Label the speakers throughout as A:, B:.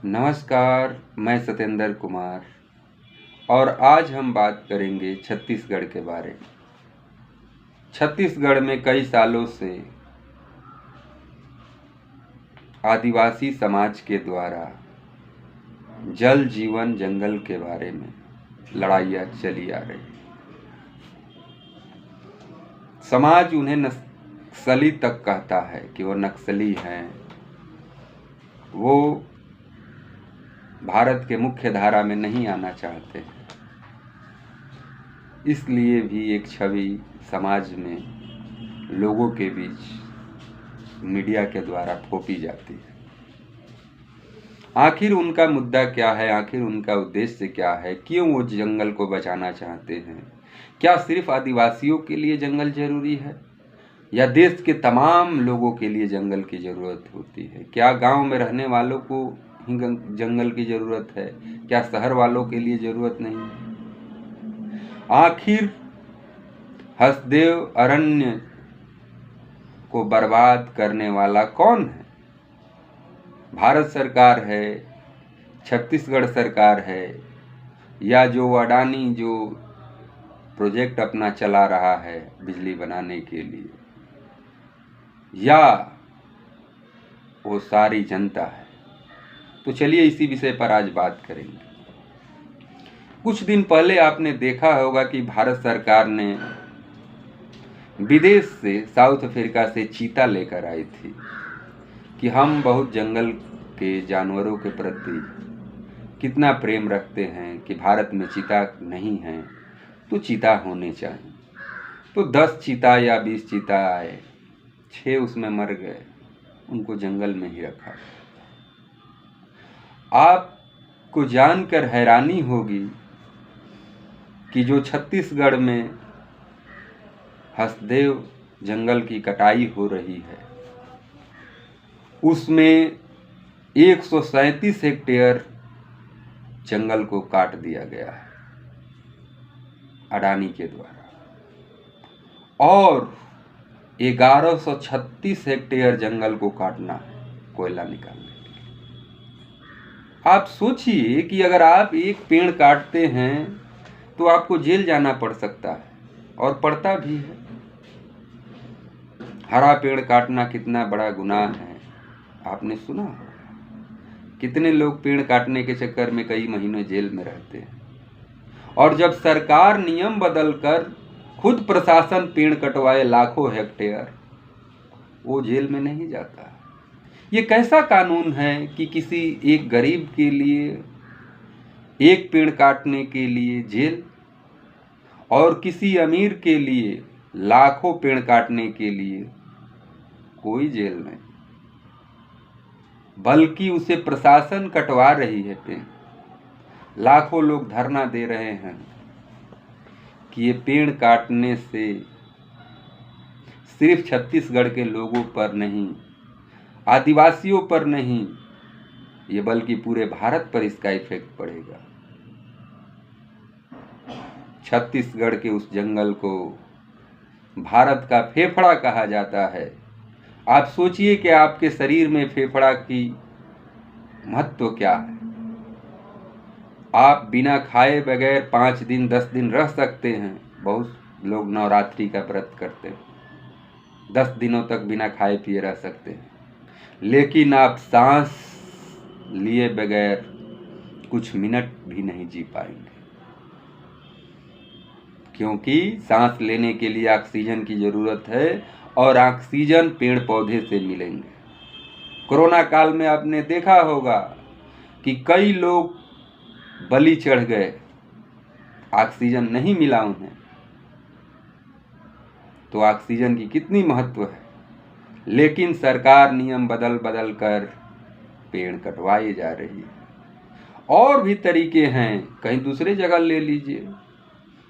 A: नमस्कार, मैं सत्येंद्र कुमार और आज हम बात करेंगे छत्तीसगढ़ के बारे में। छत्तीसगढ़ में कई सालों से आदिवासी समाज के द्वारा जल जीवन जंगल के बारे में लड़ाइयाँ चली आ रही। समाज उन्हें नक्सली तक कहता है कि वो नक्सली हैं, वो भारत के मुख्य धारा में नहीं आना चाहते हैं। इसलिए भी एक छवि समाज में लोगों के बीच मीडिया के द्वारा थोपी जाती है। आखिर उनका मुद्दा क्या है, आखिर उनका उद्देश्य क्या है, क्यों वो जंगल को बचाना चाहते हैं? क्या सिर्फ आदिवासियों के लिए जंगल जरूरी है या देश के तमाम लोगों के लिए जंगल की ज़रूरत होती है? क्या गांव में रहने वालों को ही जंगल की ज़रूरत है? क्या शहर वालों के लिए ज़रूरत नहीं है? आखिर हसदेव अरण्य को बर्बाद करने वाला कौन है? भारत सरकार है, छत्तीसगढ़ सरकार है, या जो अडानी जो प्रोजेक्ट अपना चला रहा है बिजली बनाने के लिए, या वो सारी जनता है? तो चलिए इसी विषय पर आज बात करेंगे। कुछ दिन पहले आपने देखा होगा कि भारत सरकार ने विदेश से, साउथ अफ्रीका से चीता लेकर आई थी कि हम बहुत जंगल के जानवरों के प्रति कितना प्रेम रखते हैं कि भारत में चीता नहीं है तो चीता होने चाहिए। तो 10 चीता या 20 चीता आए, 6 उसमें मर गए, उनको जंगल में ही रखा। आपको जानकर हैरानी होगी कि जो छत्तीसगढ़ में हसदेव जंगल की कटाई हो रही है उसमें 137 हेक्टेयर जंगल को काट दिया गया है अडानी के द्वारा, और 1136 हेक्टेयर जंगल को काटना है कोयला निकालने। आप सोचिए कि अगर आप एक पेड़ काटते हैं तो आपको जेल जाना पड़ सकता है, और पड़ता भी है। हरा पेड़ काटना कितना बड़ा गुनाह है, आपने सुना होगा। कितने लोग पेड़ काटने के चक्कर में कई महीने जेल में रहते हैं, और जब सरकार नियम बदलकर खुद प्रशासन पेड़ कटवाए लाखों हेक्टेयर, वो जेल में नहीं जाता। ये कैसा कानून है कि किसी एक गरीब के लिए एक पेड़ काटने के लिए जेल, और किसी अमीर के लिए लाखों पेड़ काटने के लिए कोई जेल नहीं, बल्कि उसे प्रशासन कटवा रही है पेड़। लाखों लोग धरना दे रहे हैं कि ये पेड़ काटने से सिर्फ छत्तीसगढ़ के लोगों पर नहीं, आदिवासियों पर नहीं, ये बल्कि पूरे भारत पर इसका इफेक्ट पड़ेगा। छत्तीसगढ़ के उस जंगल को भारत का फेफड़ा कहा जाता है। आप सोचिए कि आपके शरीर में फेफड़ा की महत्व क्या है। आप बिना खाए बगैर 5 दिन 10 दिन रह सकते हैं। बहुत लोग नवरात्रि का व्रत करते हैं, 10 दिनों तक बिना खाए पिए रह सकते हैं, लेकिन आप सांस लिए बगैर कुछ मिनट भी नहीं जी पाएंगे, क्योंकि सांस लेने के लिए ऑक्सीजन की ज़रूरत है, और ऑक्सीजन पेड़ पौधे से मिलेंगे। कोरोना काल में आपने देखा होगा कि कई लोग बलि चढ़ गए, ऑक्सीजन नहीं मिला उन्हें। तो ऑक्सीजन की कितनी महत्व है, लेकिन सरकार नियम बदल बदल कर पेड़ कटवाई जा रही है। और भी तरीके हैं, कहीं दूसरे जगह ले लीजिए,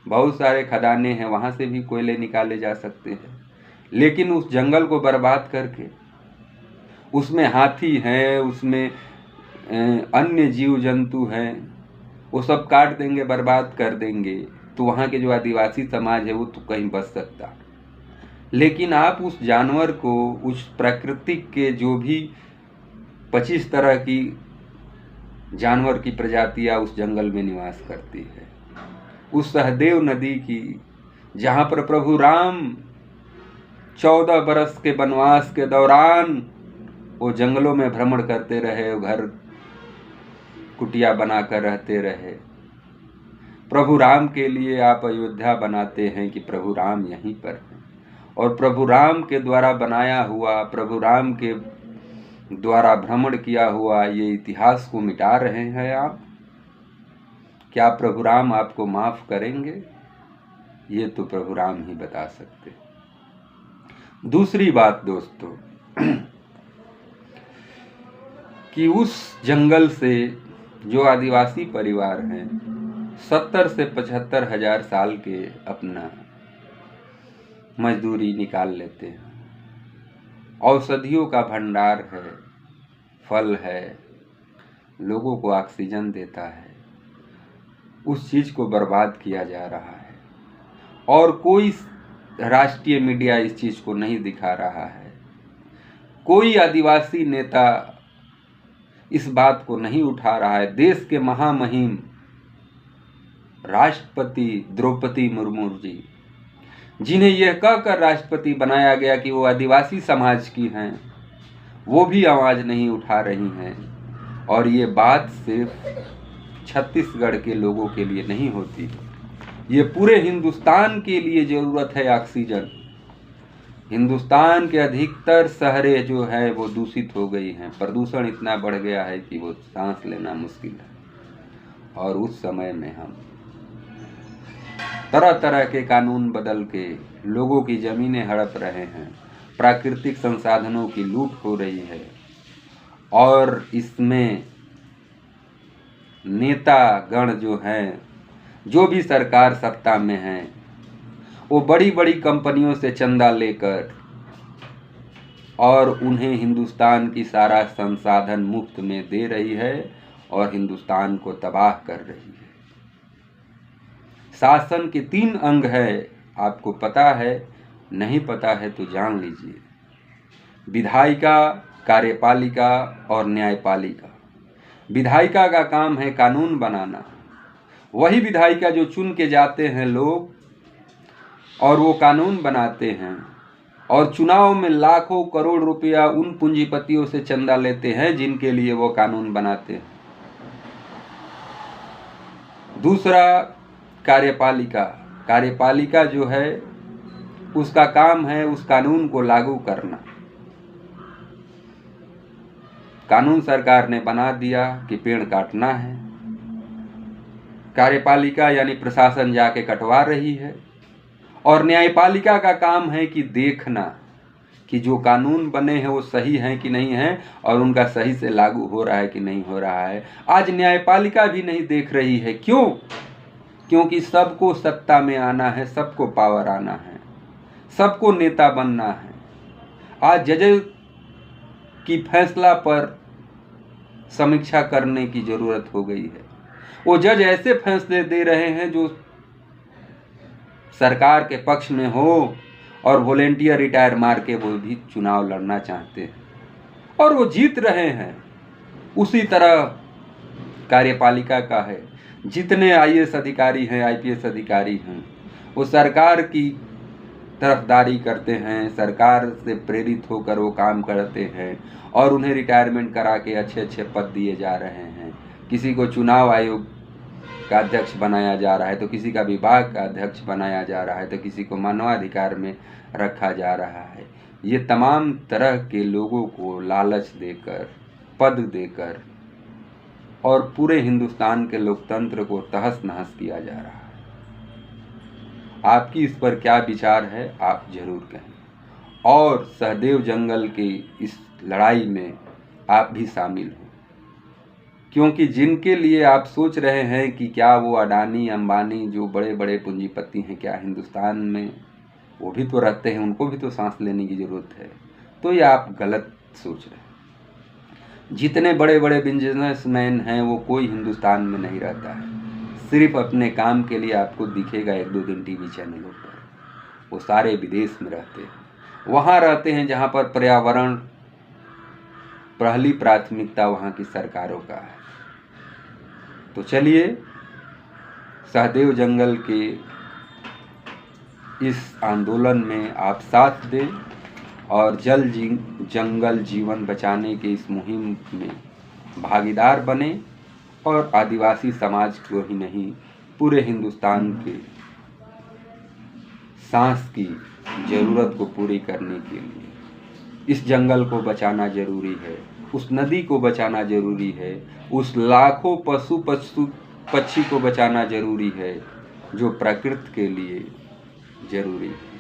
A: बहुत सारे खदानें हैं, वहाँ से भी कोयले निकाले जा सकते हैं, लेकिन उस जंगल को बर्बाद करके उसमें हाथी हैं, उसमें अन्य जीव जंतु हैं, वो सब काट देंगे, बर्बाद कर देंगे, तो वहाँ के जो आदिवासी समाज है वो तो कहीं बच सकता। लेकिन आप उस जानवर को, उस प्राकृतिक के जो भी 25 तरह की जानवर की प्रजातियां उस जंगल में निवास करती है। उस सहदेव नदी की, जहाँ पर प्रभु राम 14 बरस के वनवास के दौरान वो जंगलों में भ्रमण करते रहे, घर कुटिया बनाकर रहते रहे। प्रभु राम के लिए आप अयोध्या बनाते हैं कि प्रभु राम यहीं पर हैं, और प्रभु राम के द्वारा बनाया हुआ, प्रभु राम के द्वारा भ्रमण किया हुआ ये इतिहास को मिटा रहे हैं आप। क्या प्रभु राम आपको माफ करेंगे? ये तो प्रभु राम ही बता सकते। दूसरी बात दोस्तों, कि उस जंगल से जो आदिवासी परिवार हैं 70 से 75 हजार साल के अपना मजदूरी निकाल लेते हैं। औषधियों का भंडार है, फल है, लोगों को ऑक्सीजन देता है, उस चीज़ को बर्बाद किया जा रहा है और कोई राष्ट्रीय मीडिया इस चीज़ को नहीं दिखा रहा है। कोई आदिवासी नेता इस बात को नहीं उठा रहा है। देश के महामहिम राष्ट्रपति द्रौपदी मुर्मू जी, जिन्हें यह कहकर राष्ट्रपति बनाया गया कि वो आदिवासी समाज की हैं, वो भी आवाज़ नहीं उठा रही हैं। और ये बात सिर्फ छत्तीसगढ़ के लोगों के लिए नहीं होती, ये पूरे हिंदुस्तान के लिए ज़रूरत है ऑक्सीजन। हिंदुस्तान के अधिकतर शहरें जो है वो दूषित हो गई हैं, प्रदूषण इतना बढ़ गया है कि वो सांस लेना मुश्किल है। और उस समय में हम तरह तरह के कानून बदल के लोगों की ज़मीनें हड़प रहे हैं, प्राकृतिक संसाधनों की लूट हो रही है, और इसमें नेता गण जो हैं, जो भी सरकार सत्ता में हैं, वो बड़ी बड़ी कंपनियों से चंदा लेकर और उन्हें हिंदुस्तान की सारा संसाधन मुफ्त में दे रही है और हिंदुस्तान को तबाह कर रही है। शासन के 3 अंग है, आपको पता है? नहीं पता है तो जान लीजिए। विधायिका, कार्यपालिका और न्यायपालिका। विधायिका का काम है कानून बनाना। वही विधायिका जो चुन के जाते हैं लोग और वो कानून बनाते हैं, और चुनाव में लाखों करोड़ रुपया उन पूंजीपतियों से चंदा लेते हैं जिनके लिए वो कानून बनाते हैं। दूसरा कार्यपालिका। कार्यपालिका जो है उसका काम है उस कानून को लागू करना। कानून सरकार ने बना दिया कि पेड़ काटना है, कार्यपालिका यानी प्रशासन जाके कटवा रही है। और न्यायपालिका का काम है कि देखना कि जो कानून बने हैं वो सही हैं कि नहीं हैं और उनका सही से लागू हो रहा है कि नहीं हो रहा है। आज न्यायपालिका भी नहीं देख रही है। क्यों? क्योंकि सबको सत्ता में आना है, सबको पावर आना है, सबको नेता बनना है। आज जज की फैसला पर समीक्षा करने की जरूरत हो गई है। वो जज ऐसे फैसले दे रहे हैं जो सरकार के पक्ष में हो, और वॉलेंटियर रिटायर मार के वो भी चुनाव लड़ना चाहते हैं और वो जीत रहे हैं। उसी तरह कार्यपालिका का है। जितने आईएएस अधिकारी हैं, आईपीएस अधिकारी हैं, वो सरकार की तरफदारी करते हैं, सरकार से प्रेरित होकर वो काम करते हैं और उन्हें रिटायरमेंट करा के अच्छे अच्छे पद दिए जा रहे हैं। किसी को चुनाव आयोग का अध्यक्ष बनाया जा रहा है, तो किसी का विभाग का अध्यक्ष बनाया जा रहा है, तो किसी को मानवाधिकार में रखा जा रहा है। ये तमाम तरह के लोगों को लालच देकर, पद देकर और पूरे हिंदुस्तान के लोकतंत्र को तहस नहस किया जा रहा है। आपकी इस पर क्या विचार है, आप जरूर कहें। और सहदेव जंगल की इस लड़ाई में आप भी शामिल हो, क्योंकि जिनके लिए आप सोच रहे हैं कि क्या वो अडानी अंबानी जो बड़े बड़े पूंजीपति हैं, क्या हिंदुस्तान में वो भी तो रहते हैं, उनको भी तो सांस लेने की ज़रूरत है, तो ये आप गलत सोच रहे हैं। जितने बड़े बड़े बिजनेसमैन हैं वो कोई हिंदुस्तान में नहीं रहता है, सिर्फ अपने काम के लिए आपको दिखेगा 1-2 दिन टीवी चैनलों पर। वो सारे विदेश में रहते हैं, वहाँ रहते हैं जहाँ पर पर्यावरण पहली प्राथमिकता वहाँ की सरकारों का है। तो चलिए सहदेव जंगल के इस आंदोलन में आप साथ दें और जंगल जीवन बचाने के इस मुहिम में भागीदार बने और आदिवासी समाज को ही नहीं पूरे हिंदुस्तान के सांस की ज़रूरत को पूरी करने के लिए इस जंगल को बचाना जरूरी है, उस नदी को बचाना जरूरी है, उस लाखों पशु पक्षी को बचाना जरूरी है जो प्रकृति के लिए जरूरी है।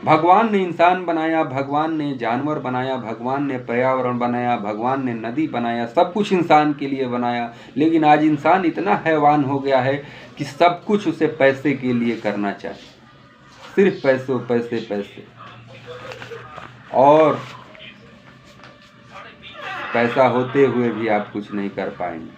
A: भगवान ने इंसान बनाया, भगवान ने जानवर बनाया, भगवान ने पर्यावरण बनाया, भगवान ने नदी बनाया, सब कुछ इंसान के लिए बनाया। लेकिन आज इंसान इतना हैवान हो गया है कि सब कुछ उसे पैसे के लिए करना चाहिए, सिर्फ पैसे पैसे पैसे, और पैसा होते हुए भी आप कुछ नहीं कर पाएंगे।